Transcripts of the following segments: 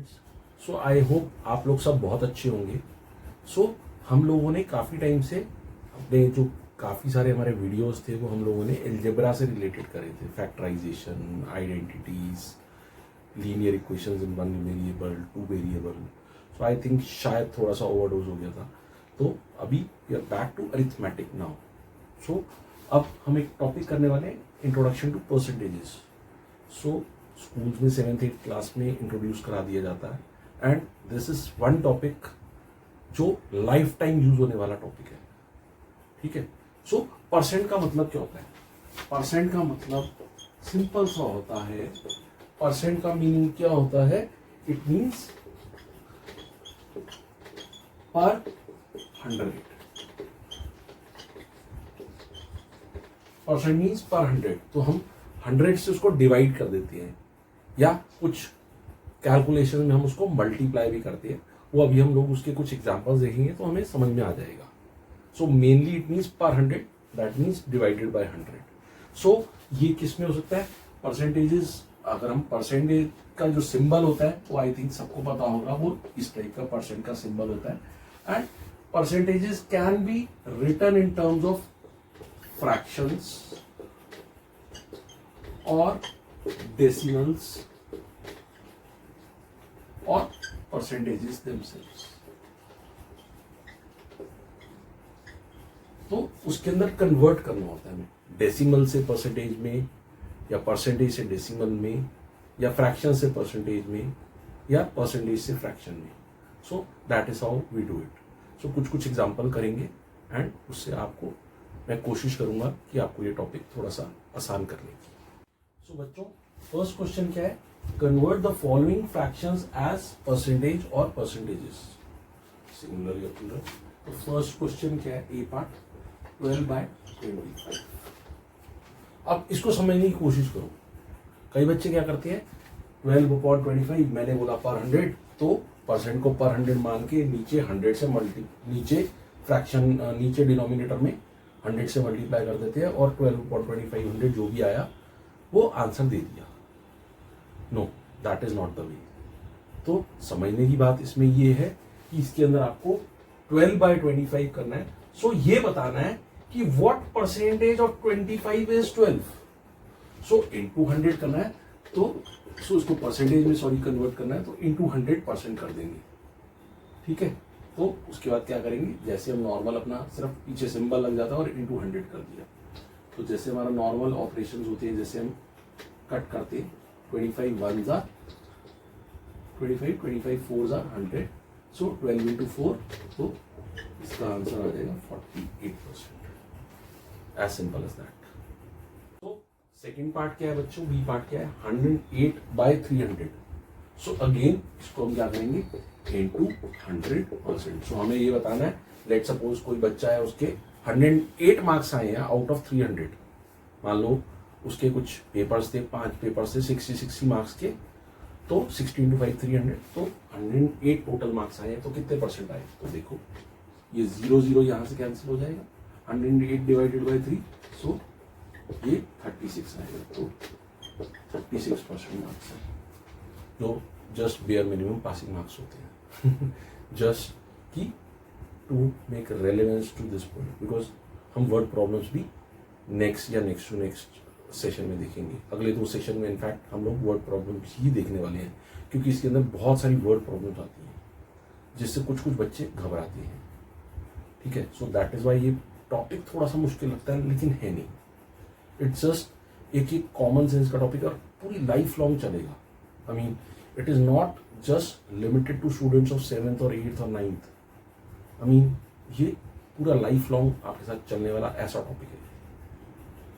Students, so I hope आप लोग सब बहुत अच्छे होंगे। सो हम लोगों ने काफ़ी टाइम से अपने जो काफ़ी सारे हमारे वीडियोस थे वो हम लोगों ने एल्जेब्रा से रिलेटेड करे थे, factorization, identities, linear equations in one variable, two variable. So I think शायद थोड़ा सा ओवरडोज हो गया था, तो अभी we are back to arithmetic now. So अब हम एक टॉपिक करने वाले हैं, introduction to percentages. So schools में 7th-8th क्लास में इंट्रोड्यूस करा दिया जाता है and this is one topic जो लाइफ टाइम यूज होने वाला टॉपिक है। ठीक है। सो परसेंट का मतलब क्या होता है? परसेंट का मतलब सिंपल सा होता है। परसेंट का मीनिंग क्या होता है? इट मीन्स पर 100। परसेंट मीन्स पर 100। तो हम 100 से उसको डिवाइड कर देते हैं या कुछ कैलकुलेशन में हम उसको मल्टीप्लाई भी करते हैं। वो अभी हम लोग उसके कुछ एग्जांपल्स देखेंगे तो हमें समझ में आ जाएगा। सो मेनली इट मीन्स पर 100, दैट मीन्स डिवाइडेड बाय 100। सो ये किस में हो सकता है? परसेंटेजेस। अगर हम परसेंटेज का जो सिंबल होता है वो आई थिंक सबको पता होगा, वो इस टाइप का परसेंट का सिंबल होता है। And percentages can be written in terms of fractions और डेसिमल्स और परसेंटेजेस themselves। तो उसके अंदर कन्वर्ट करना होता है हमें, डेसिमल से परसेंटेज में या परसेंटेज से डेसिमल में या फ्रैक्शन से परसेंटेज में या परसेंटेज से फ्रैक्शन में। So that is how we do it. So कुछ एग्जांपल करेंगे एंड उससे आपको मैं कोशिश करूंगा कि आपको ये टॉपिक थोड़ा सा आसान करने की। सो बच्चों, फर्स्ट क्वेश्चन क्या है? Convert the following fractions as percentage और परसेंटेजेस, सिंगुलर या प्लूरल। तो फर्स्ट क्वेश्चन क्या है? A part 12/25। अब इसको समझने की कोशिश करो। कई बच्चे क्या करते हैं, 12/25 मैंने बोला पर 100, तो परसेंट को पर 100 मान के नीचे 100 से नीचे फ्रैक्शन नीचे डिनोमिनेटर में 100 से मल्टीप्लाई कर देते हैं और 12/25 100 जो भी आया वो आंसर दे दिया। No, that is not the way. तो समझने की बात इसमें ये है कि इसके अंदर आपको 12/25 करना है। सो ये बताना है कि what percentage of 25 is 12। So into 100 करना है, तो सो इसको परसेंटेज में कन्वर्ट करना है, तो इनटू 100% कर देंगे। ठीक है। तो उसके बाद क्या करेंगे, जैसे हम नॉर्मल अपना सिर्फ पीछे सिंबल लग जाता है और इनटू 100 कर दिया। तो जैसे हमारा नॉर्मल ऑपरेशंस होते हैं, जैसे हम कट करते हैं, 25 1s are 25, 25 4s are 100। So 12 into 4, तो इसका आंसर आ जाएगा 48%। As simple as that. तो सेकेंड पार्ट क्या है बच्चों? बी पार्ट क्या है? 108/300। सो अगेन इसको हम क्या करेंगे? इनटू 100%। सो हमें ये बताना है, लेट सपोज कोई बच्चा है, उसके 108 मार्क्स आए हैं आउट ऑफ 300। मान लो उसके कुछ पेपर्स थे, 5 पेपर्स थे 60 मार्क्स के, तो 60 into 5 300, तो 108 टोटल मार्क्स आए हैं। तो कितने परसेंट आए? तो देखो ये 0 यहाँ से कैंसिल हो जाएगा, 108 डिवाइडेड बाई 3, सो ये 36 आएगा। तो 36% मार्क्स है, जो just bare minimum passing marks होते हैं। जस्ट की to make relevance to this point, because हम वर्ड प्रॉब्लम्स भी नेक्स्ट या नेक्स्ट टू नेक्स्ट सेशन में देखेंगे। अगले 2 सेशन में इनफैक्ट हम लोग वर्ड प्रॉब्लम्स ही देखने वाले हैं, क्योंकि इसके अंदर बहुत सारी वर्ड प्रॉब्लम्स आती हैं जिससे कुछ बच्चे घबराते हैं। ठीक है। सो दैट इज वाई ये टॉपिक थोड़ा सा मुश्किल लगता है, लेकिन है नहीं। इट्स जस्ट एक कॉमन सेंस का टॉपिक और पूरी लाइफ लॉन्ग चलेगा। I mean it is not just limited to students of 7th और 8th और 9th। आई मीन ये पूरा लाइफ लॉन्ग आपके साथ चलने वाला ऐसा टॉपिक है।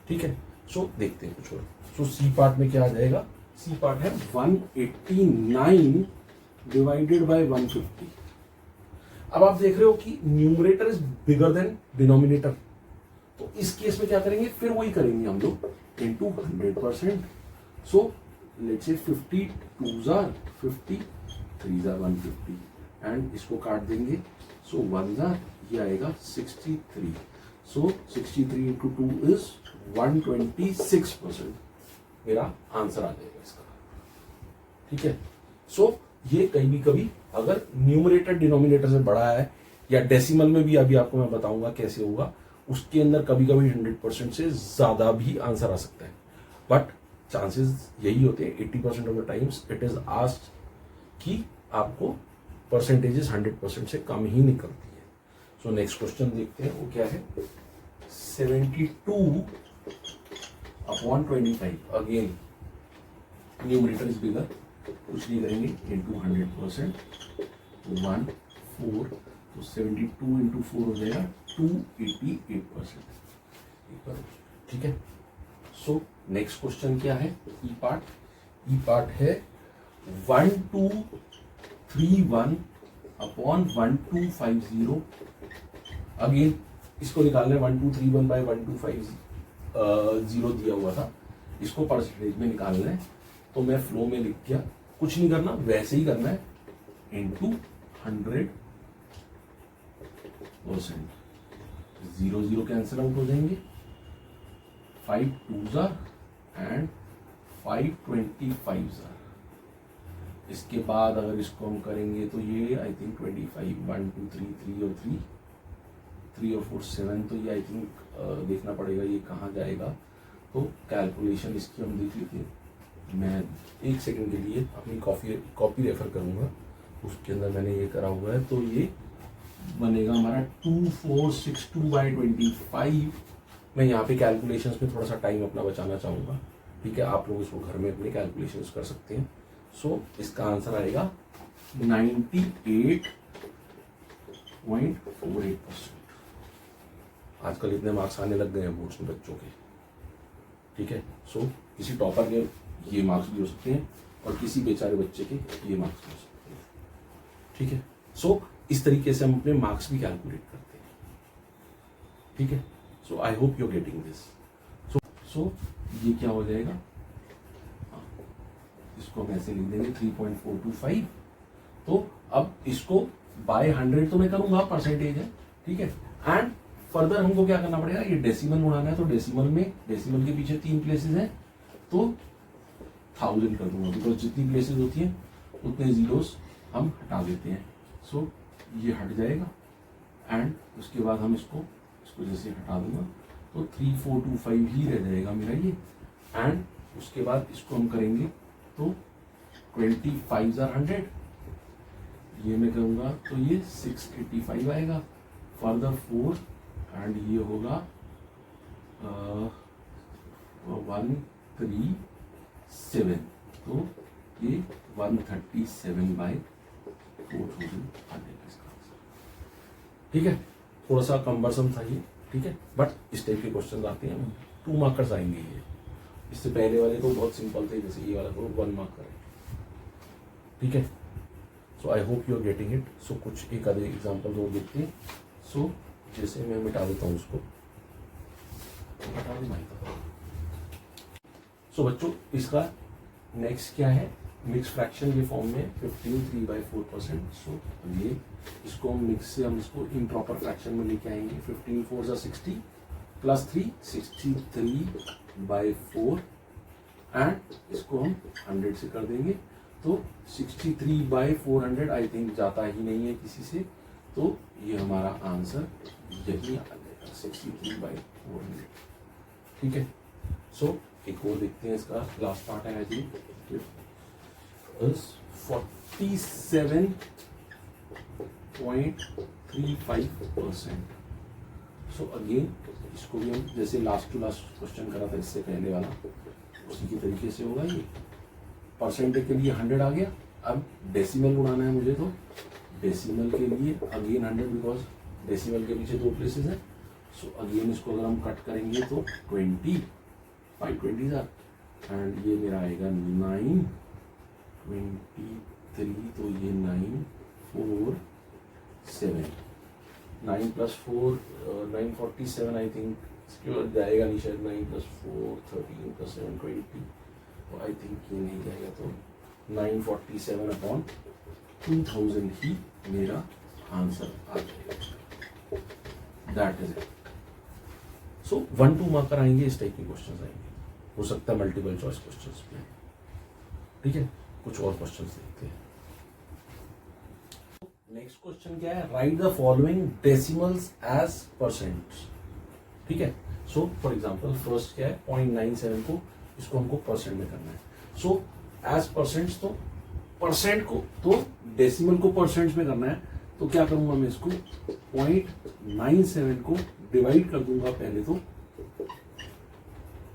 ठीक है। सो देखते हैं कुछ और। सो सी पार्ट में क्या आ जाएगा? सी पार्ट है 189 डिवाइडेड बाय 150। अब आप देख रहे हो कि numerator is bigger than denominator, तो इस केस में क्या करेंगे? फिर वही करेंगे हम लोग, into 100%। So let's say 50 2s are 50, 3s are 150 and इसको काट देंगे। सो 1s are, ये आएगा 63। सो 63 into 2 is 126%। मेरा आंसर आ जाएगा इसका। ठीक है। सो ये कभी कभी अगर न्यूमरेटर डिनोमिनेटर से बड़ा है या डेसिमल में भी अभी आपको मैं बताऊंगा कैसे होगा, उसके अंदर कभी कभी 100% से ज्यादा भी आंसर आ सकता है, बट चांसेस यही होते हैं 80% of the times it is asked कि आपको परसेंटेजेस 100% से कम ही निकलती है। सो नेक्स्ट क्वेश्चन देखते हैं वो क्या है। 72/25 अगेन न्यूमरेटर इज बिगर, कुछ नहीं करेंगे, इंटू 100%, 1 4, तो 72 इंटू 4 हो जाएगा 288%। ठीक है। सो नेक्स्ट क्वेश्चन क्या है, ई पार्ट है 1231/1250। अगेन इसको निकालना है, 1231/1250 दिया हुआ था, इसको परसेंटेज में निकालना है। तो मैं फ्लो में लिख दिया, कुछ नहीं करना, वैसे ही करना है, इंटू 100%। 0 कैंसिल आउट हो जाएंगे, 5 2s एंड 5 25s। इसके बाद अगर इसको हम करेंगे तो ये आई थिंक 25, 1 2 3 और 3 और 4 7, तो ये आई थिंक देखना पड़ेगा ये कहाँ जाएगा। तो कैलकुलेशन इसकी हम देख लेते हैं। मैं एक सेकंड के लिए अपनी कॉपी रेफर करूँगा, उसके अंदर मैंने ये करा हुआ है। तो ये बनेगा हमारा 2462/25। मैं यहाँ पे कैलकुलेशंस में थोड़ा सा टाइम अपना बचाना चाहूँगा, ठीक है। आप लोग इसको घर में अपने कैलकुलेशंस कर सकते हैं। सो इसका आंसर आएगा 98.48%। आजकल इतने मार्क्स आने लग गए हैं बोर्ड्स में बच्चों के, ठीक है। सो किसी टॉपर के ये मार्क्स भी हो सकते हैं और किसी बेचारे बच्चे के ये मार्क्स भी हो सकते हैं, ठीक है। सो इस तरीके से हम अपने मार्क्स भी कैलकुलेट करते हैं, ठीक है। So I hope you are getting this. So ये क्या हो जाएगा, इसको हम ऐसे लिख देंगे 3.425। तो अब इसको बाय 100 तो मैं करूंगा, परसेंटेज है, ठीक है। एंड फर्दर हमको क्या करना पड़ेगा, ये डेसिमल उड़ाना है, तो डेसिमल के पीछे 3 प्लेसेस हैं, तो 1000 कर दूंगा, बिकॉज जितनी प्लेसेस होती हैं उतने जीरोस हम हटा देते हैं। सो ये हट जाएगा एंड उसके बाद हम इसको जैसे हटा दूंगा तो 3425 ही रह जाएगा मेरा ये। एंड उसके बाद इसको हम करेंगे तो 25s are 100, ये मैं करूँगा तो ये 685 आएगा, फर्दर 4 एंड ये होगा 137, तो ये 137/4100, ठीक है। थोड़ा सा कम्बरसम था ये, ठीक है, बट इस टाइप के क्वेश्चन आते हैं, 2 मार्कर्स आएंगे ये। इससे पहले वाले तो बहुत सिंपल थे, जैसे ये वाला तो 1 मार्क है, ठीक है। So I hope you are getting it. So कुछ एक आधे एग्जांपल और देखते हैं। सो जैसे मैं मिटा देता हूँ उसको, हटा दूँ भाई। सो बच्चों इसका नेक्स्ट क्या है, मिक्स फ्रैक्शन के फॉर्म में 15 3/4%। सो ये इसको हम मिक्स से हम इसको इम्प्रॉपर फ्रैक्शन में लेके आएंगे। 15 4 60 प्लस 3 63/4 एंड इसको हम 100 से कर देंगे, तो 63/400 आई थिंक जाता ही नहीं है किसी से, तो ये हमारा आंसर यही आ जाएगा 63/400, ठीक है। सो एक और देखते हैं, इसका लास्ट पार्ट है आई थिंक 47.35%। सो अगेन इसको भी हम जैसे लास्ट टू लास्ट क्वेश्चन करा था इससे पहले वाला, उसी की तरीके से होगा। ये परसेंटेज के लिए 100 आ गया, अब डेसिमल उड़ाना है मुझे, तो डेसिमल के लिए अगेन 100, बिकॉज डेसिमल के पीछे 2 प्लेसेस हैं। सो अगेन इसको अगर हम कट करेंगे तो 20 5 20s एंड ये मेरा आएगा 923, तो ये 9 4 7 9 + 4 947 आई थिंक, इसके बाद जाएगा नहीं शायद, 9 + 4 13 + 7 20, तो आई थिंक ये नहीं जाएगा, तो 947/2000 ही मेरा आंसर आ जाएगा। That is it. So 1-2 marker आएंगे, इस टाइप के क्वेश्चन आएंगे, हो सकता है मल्टीपल चॉइस क्वेश्चन में, ठीक है। कुछ और क्वेश्चन देखते हैं। नेक्स्ट क्वेश्चन क्या है, write the following decimals as percents. ठीक है, सो फॉर एग्जांपल फर्स्ट क्या है 0.97 को, इसको हमको परसेंट में करना है। सो एज परसेंट्स, तो परसेंट को तो डेसिमल को परसेंट में करना है, तो क्या करूंगा मैं इसको 0.97 को डिवाइड कर दूंगा पहले तो,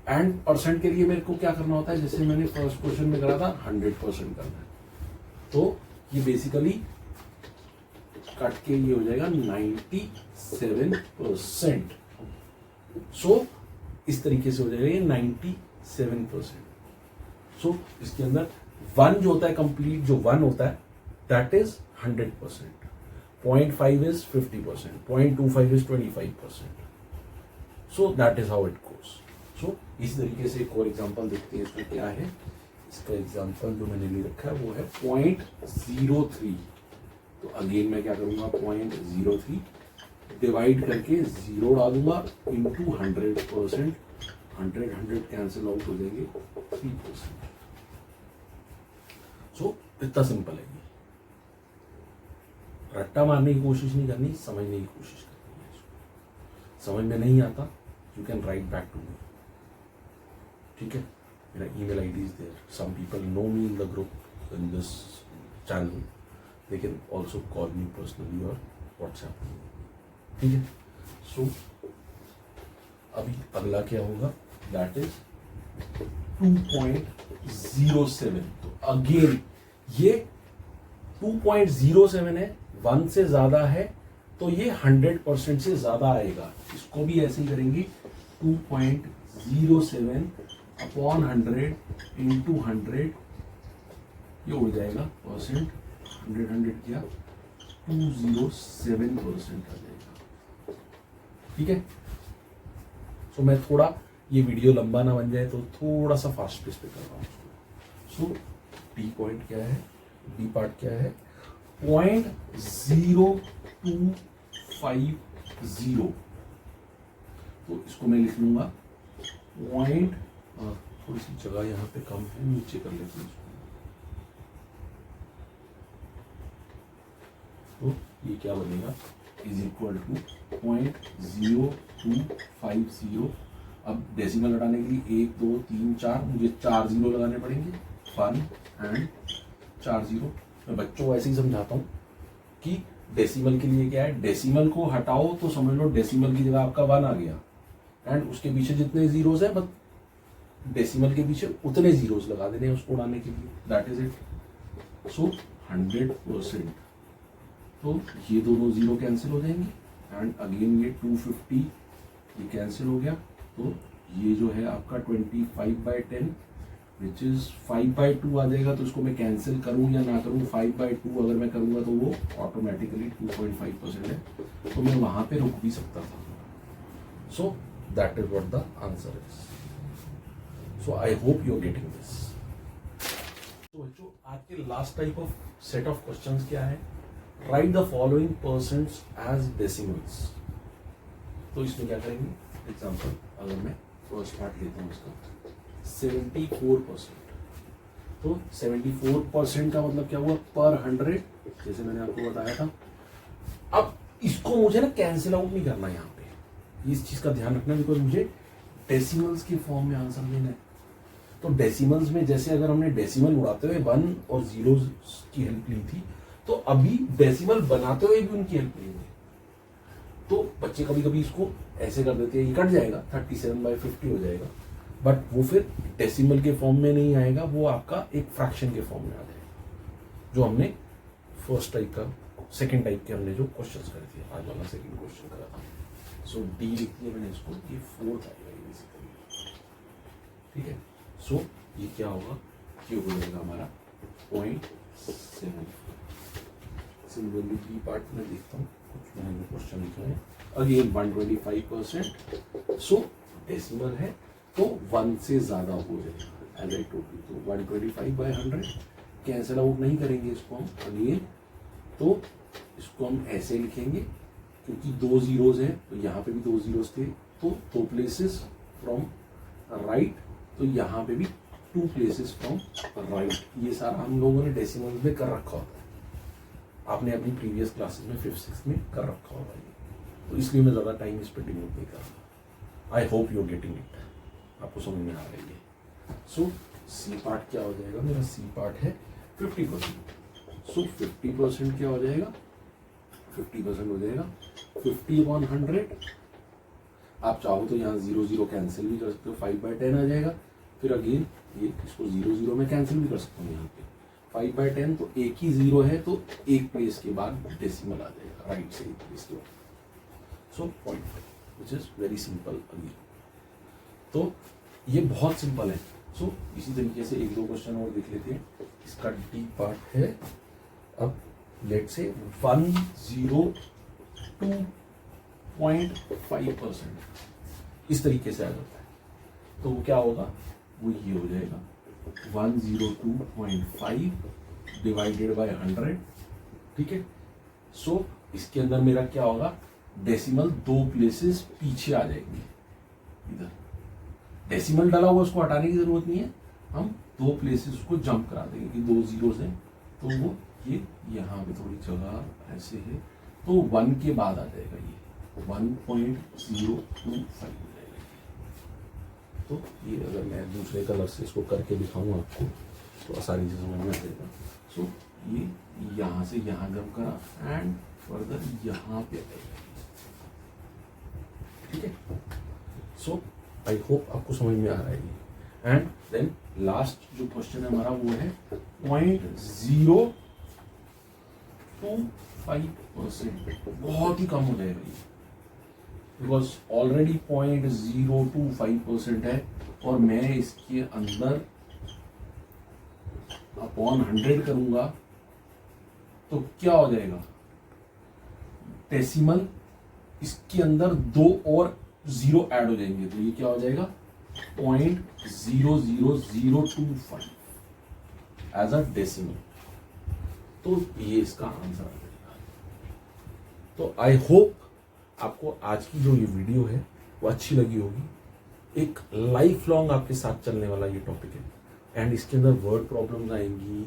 एंड परसेंट के लिए मेरे को क्या करना होता है, जैसे मैंने फर्स्ट क्वेश्चन में करा था 100% करना है, तो ये बेसिकली कट के ये हो जाएगा 97%। सो इस तरीके से हो जाएगा ये 97%। सो इसके अंदर 1 जो होता है कंप्लीट, जो 1 होता है that is 100%, 0.5 is 50%, 0.25 is 25%। So that is how it goes. So इस तरीके से एक और एग्जांपल देखते हैं, इसका क्या है। इसका एग्जांपल जो मैंने ले रखा है वो है 0.03। तो अगेन मैं क्या करूंगा 0.03 डिवाइड करके 0 डालूंगा इंटू 100%, 100 कैंसिल आउट हो जाएंगे 3%। सो इतना सिंपल है ये, रट्टा मारने की कोशिश नहीं करनी, समझने की कोशिश करनी है। समझ में नहीं आता you can write back to me. ठीक है, मेरा email ID is there, some people know me in the group in this channel, they can also call me personally और व्हाट्सएप। ठीक है, सो अभी अगला क्या होगा, दैट इज 2.07। तो अगेन ये 2.07 है, 1 से ज्यादा है तो ये 100% से ज्यादा आएगा। इसको भी ऐसे ही करेंगे 2.07 अपॉन 100 इंटू 100, ये उड़ जाएगा परसेंट, 100 किया 207% आ जाएगा। ठीक है, सो मैं थोड़ा ये वीडियो लंबा ना बन जाए तो थोड़ा सा फास्ट पेस पे कर रहा हूँ। सो डी पॉइंट क्या है, डी पार्ट क्या है 0.0250। तो इसको मैं लिख लूंगा थोड़ी सी जगह यहाँ पे कम है, नीचे कर लेते हैं इसको। तो ये क्या बनेगा इज इक्वल टू 0.0250। अब डेसिमल हटाने के लिए 1 2 3 4 मुझे 4 0 लगाने पड़ेंगे, 1 एंड 4 0। मैं बच्चों को ऐसे ही समझाता हूँ कि डेसिमल के लिए क्या है, डेसिमल को हटाओ तो समझ लो डेसिमल की जगह आपका 1 आ गया, एंड उसके पीछे जितने जीरोस है बस डेसिमल के पीछे उतने जीरोस लगा देने उसको उड़ाने के लिए, दैट इज इट। सो 100%। तो ये दोनों जीरो कैंसिल हो जाएंगे, एंड अगेन ये 250 ये कैंसिल हो गया। तो ये जो है आपका 25/10 विच इज 5/2 आ जाएगा। तो इसको मैं कैंसिल करूं या ना करूं, 5/2 अगर मैं करूंगा तो वो ऑटोमेटिकली 2.5% है, तो मैं वहां पे रुक भी सकता था। So that is what the answer is. So I hope you are getting this. तो बच्चों आज के last type of set of questions क्या है, write the following percents as decimals. तो इसमें क्या करेंगे, एग्जांपल अगर मैं फर्स्ट पार्ट लेता हूँ इसका 74%। तो 74% का मतलब क्या हुआ पर 100, जैसे मैंने आपको बताया था। अब इसको मुझे ना कैंसिल आउट नहीं करना यहाँ पे, इस चीज का ध्यान रखना, बिकॉज मुझे डेसिमल्स के फॉर्म में आंसर देना है। तो डेसिमल्स में जैसे अगर हमने डेसिमल उड़ाते हुए 1 और 0 की हेल्प ली थी, तो अभी डेसिमल बनाते हुए भी उनकी हेल्प लेंगे। तो बच्चे कभी कभी इसको ऐसे कर देते हैं, ये कट जाएगा 37/50 हो जाएगा, बट वो फिर डेसिमल के फॉर्म में नहीं आएगा, वो आपका एक फ्रैक्शन के फॉर्म में आ जाएगा, जो हमने फर्स्ट टाइप का, सेकंड टाइप के हमने जो क्वेश्चंस करे थे, आज वाला सेकंड क्वेश्चन करा था। सो डी लिख दिया मैंने इसको, ये 4th आएगा बेसिकली। ठीक है, सो ये क्या होगा, ये हो जाएगा हमारा 0.7। सिमिलरली बी पार्ट में देखता हूँ, कुछ मैंने क्वेश्चन लिखे हैं अगेन 125%। सो डेसिमल है तो 1 से ज्यादा हो जाएगा एज आई टोल्ड यू। तो 125/100 कैंसिल आउट नहीं करेंगे इसको हम अगेन, तो इसको हम ऐसे लिखेंगे क्योंकि 2 जीरोज हैं, तो यहाँ पे भी 2 जीरोज थे, तो 2 प्लेसेस फ्रॉम राइट, तो यहाँ पे भी 2 प्लेसेस फ्रॉम राइट। ये सारा हम लोगों ने डेसिमल में कर रखा होता है। आपने अपनी प्रीवियस क्लासेस में 5th 6th में कर रखा होगा ये, तो इसलिए मैं ज़्यादा टाइम इस पर डिवोट नहीं कर रहा। I hope you are getting it, आपको समझ में आ रही है। सो सी पार्ट क्या हो जाएगा मेरा, सी पार्ट है 50%। सो 50% क्या हो जाएगा, 50% हो जाएगा 50/100। आप चाहो तो यहाँ 0 0 कैंसिल भी कर सकते हो, 5/10 आ जाएगा। फिर अगेन ये इसको 0 0 में कैंसिल भी कर सकता हूँ यहाँ पे। 5/10 तो एक ही 0 है, तो एक प्लेस के बाद डेसिमल आ जाएगा, राइट से एक प्लेस के बाद। So point which is very simple again. तो ये बहुत सिंपल है। सो इसी तरीके से एक दो क्वेश्चन और देख लेते हैं। इसका डी पार्ट है, अब लेट से 102.5% इस तरीके से आ जाता है, तो वो क्या होगा, वो ये हो जाएगा 102.5 डिवाइडेड बाय 100, ठीक है। सो इसके अंदर मेरा क्या होगा, डेसिमल 2 प्लेसेस पीछे आ जाएंगे। इधर डेसिमल डाला हुआ, उसको हटाने की जरूरत नहीं है, हम 2 प्लेसेस उसको जंप करा देंगे कि 2 zeros हैं, तो वो ये यहाँ पे थोड़ी जगह ऐसे है, तो 1 के बाद आ जाएगा ये 1.025 हो जाएगा। तो ये अगर मैं दूसरे कलर से इसको करके दिखाऊं आपको तो आसानी से समझ में आ जाएगा। सो ये यहाँ से यहाँ जंप करा एंड फर्दर यहाँ पे आएगा, ठीक है। सो आई होप आपको समझ में आ रहा है। एंड देन लास्ट जो क्वेश्चन है हमारा वो है 0.025%, बहुत ही कम हो जाएगा ये, बिकॉज ऑलरेडी 0.025% है, और मैं इसके अंदर अपॉन 100 करूंगा तो क्या हो जाएगा, डेसिमल इसके अंदर 2 और 0 ऐड हो जाएंगे, तो ये क्या हो जाएगा 0.00025 एज अ डेसिमल। तो ये इसका आंसर आ जाएगा। तो आई होप आपको आज की जो ये वीडियो है वो अच्छी लगी होगी। एक लाइफ लॉन्ग आपके साथ चलने वाला ये टॉपिक है, एंड इसके अंदर वर्ड प्रॉब्लम्स आएंगी,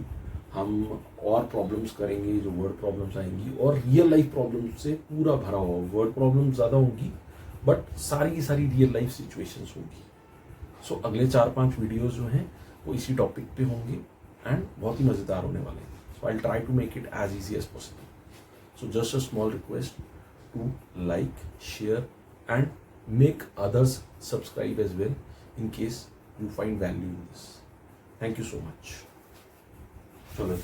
हम और प्रॉब्लम्स करेंगे जो वर्ड प्रॉब्लम्स आएंगी, और रियल लाइफ प्रॉब्लम से पूरा भरा हुआ वर्ड प्रॉब्लम ज़्यादा होंगी, बट सारी की सारी रियल लाइफ सिचुएशंस होंगी। सो अगले 4-5 वीडियोस जो हैं वो इसी टॉपिक पे होंगे एंड बहुत ही मज़ेदार होने वाले हैं। So I try to make it as easy as possible. So just a small request to like, share and make others subscribe as well in case you find value in this. Thank you so much. चलो